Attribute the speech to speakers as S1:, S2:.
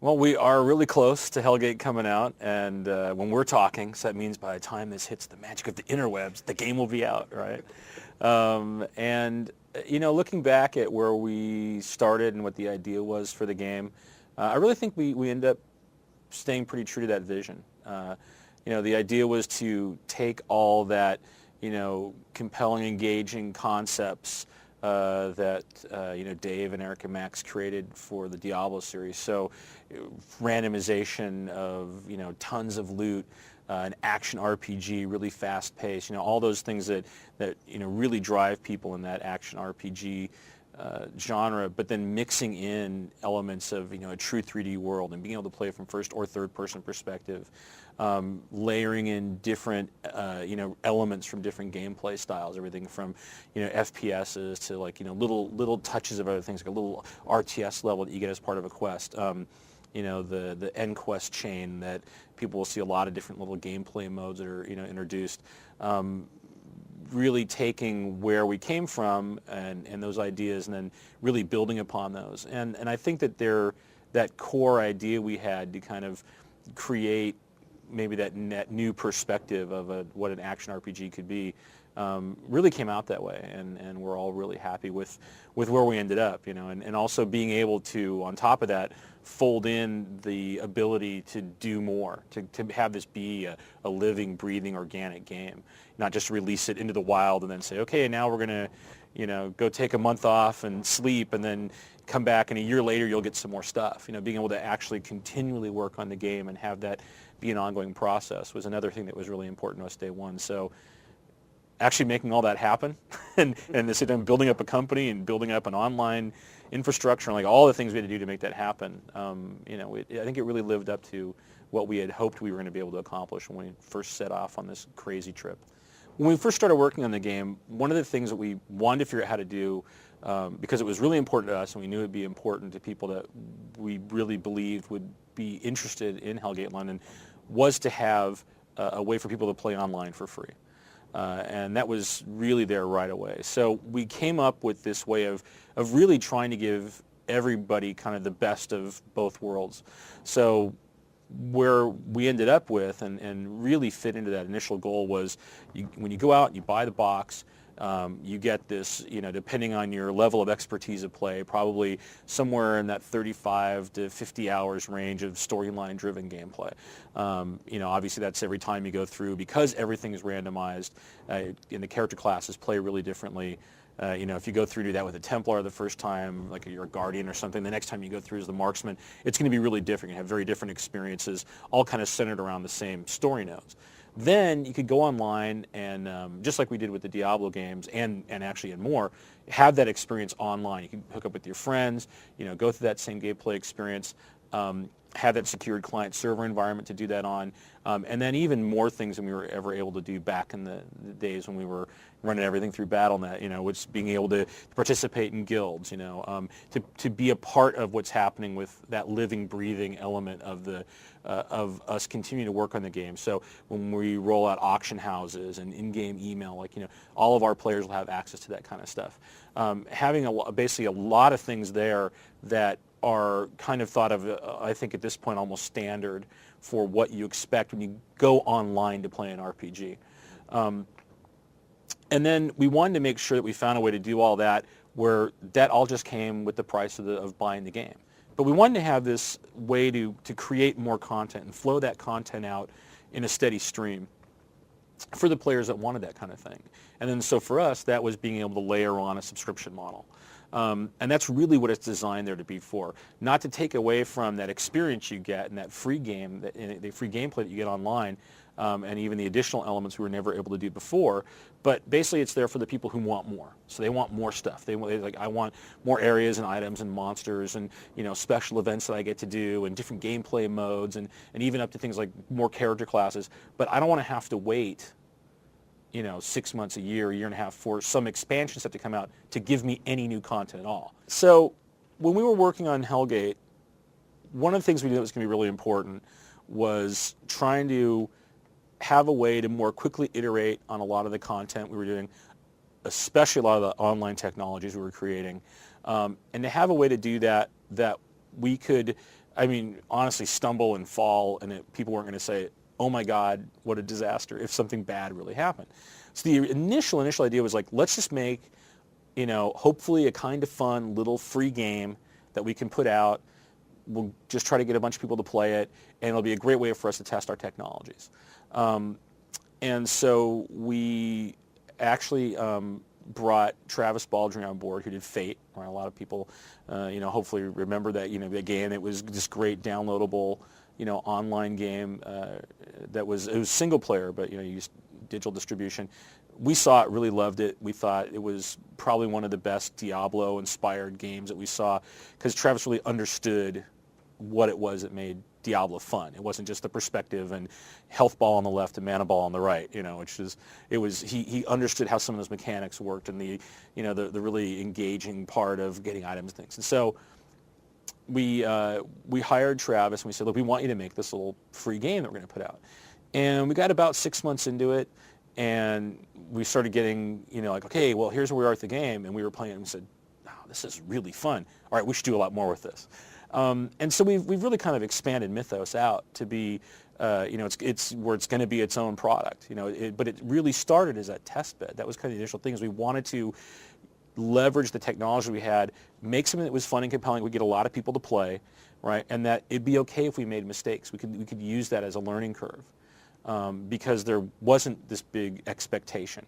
S1: Well, we are really close to Hellgate coming out, and when we're talking, so that means by the time this hits the magic of the interwebs, the game will be out, right? Looking back at where we started and what the idea was for the game, I really think we ended up staying pretty true to that vision. The idea was to take all that, compelling, engaging concepts that Dave and Eric and Max created for the Diablo series. So randomization of tons of loot, an action RPG, really fast paced, all those things that really drive people in that action RPG genre, but then mixing in elements of a true 3D world and being able to play from first or third person perspective, layering in different elements from different gameplay styles, everything from FPSs to little touches of other things, like a little RTS level that you get as part of a quest. The end quest chain that people will see a lot of different little gameplay modes that are introduced. Really taking where we came from and those ideas and then really building upon those. And I think that that core idea we had to kind of create maybe that new perspective of what an action RPG could be really came out that way. And we're all really happy with where we ended up, and also being able to, on top of that, fold in the ability to do more, to have this be a living, breathing, organic game, not just release it into the wild and then say, okay, now we're going to, go take a month off and sleep and then come back and a year later you'll get some more stuff. Being able to actually continually work on the game and have that be an ongoing process was another thing that was really important to us day one. So actually making all that happen and building up a company and building up an online infrastructure and like all the things we had to do to make that happen, I think it really lived up to what we had hoped we were going to be able to accomplish when we first set off on this crazy trip. When we first started working on the game, one of the things that we wanted to figure out how to do, because it was really important to us and we knew it would be important to people that we really believed would be interested in Hellgate-London, was to have a way for people to play online for free. And that was really there right away. So we came up with this way of really trying to give everybody kind of the best of both worlds. So where we ended up with and really fit into that initial goal was when you go out and you buy the box, you get this, depending on your level of expertise of play, probably somewhere in that 35 to 50 hours range of storyline-driven gameplay. Obviously that's every time you go through, because everything is randomized, and the character classes play really differently. If you go through do that with a Templar the first time, like you're a Guardian or something, the next time you go through as the Marksman, it's going to be really different. You have very different experiences, all kind of centered around the same story nodes. Then you could go online and, just like we did with the Diablo games and actually and more, have that experience online. You can hook up with your friends, go through that same gameplay experience, have that secured client server environment to do that on, and then even more things than we were ever able to do back in the days when we were running everything through Battle.net, which being able to participate in guilds, to be a part of what's happening with that living, breathing element of us continuing to work on the game. So when we roll out auction houses and in-game email, all of our players will have access to that kind of stuff. Having basically a lot of things there that are kind of thought of, I think at this point, almost standard for what you expect when you go online to play an RPG. And then we wanted to make sure that we found a way to do all that where that all just came with the price of buying the game. But we wanted to have this way to create more content and flow that content out in a steady stream for the players that wanted that kind of thing. And then so for us, that was being able to layer on a subscription model. And that's really what it's designed there to be for. Not to take away from that experience you get and that free game, the free gameplay that you get online, and even the additional elements we were never able to do before. But basically it's there for the people who want more. So they want more stuff. They're like, I want more areas and items and monsters and special events that I get to do and different gameplay modes and even up to things like more character classes. But I don't want to have to wait 6 months, a year and a half for some expansion stuff to come out to give me any new content at all. So when we were working on Hellgate, one of the things we knew that was going to be really important was trying to have a way to more quickly iterate on a lot of the content we were doing, especially a lot of the online technologies we were creating, and to have a way to do that we could I mean, honestly, stumble and fall, and people weren't going to say, "Oh my God, what a disaster!" if something bad really happened. So the initial idea was like, let's just make, hopefully a kind of fun little free game that we can put out. We'll just try to get a bunch of people to play it, and it'll be a great way for us to test our technologies. And so we actually brought Travis Baldry on board, who did Fate. Right? A lot of people, hopefully remember that, the game. It was this great downloadable, online game it was single player, but, you used digital distribution. We saw it, really loved it. We thought it was probably one of the best Diablo-inspired games that we saw, because Travis really understood what it was that made Diablo fun. It wasn't just the perspective and health ball on the left and mana ball on the right, he understood how some of those mechanics worked, and the really engaging part of getting items and things. And so we hired Travis, and we said, look, we want you to make this little free game that we're going to put out. And we got about 6 months into it, and we started getting, okay, well, here's where we are at the game, and we were playing, and we said, oh, this is really fun. All right, we should do a lot more with this. And so we've really kind of expanded Mythos out to be, it's where it's going to be its own product, but it really started as a test bed. That was kind of the initial thing, is we wanted to leverage the technology we had, make something that was fun and compelling, we'd get a lot of people to play, right, and that it'd be okay if we made mistakes. We could use that as a learning curve, because there wasn't this big expectation.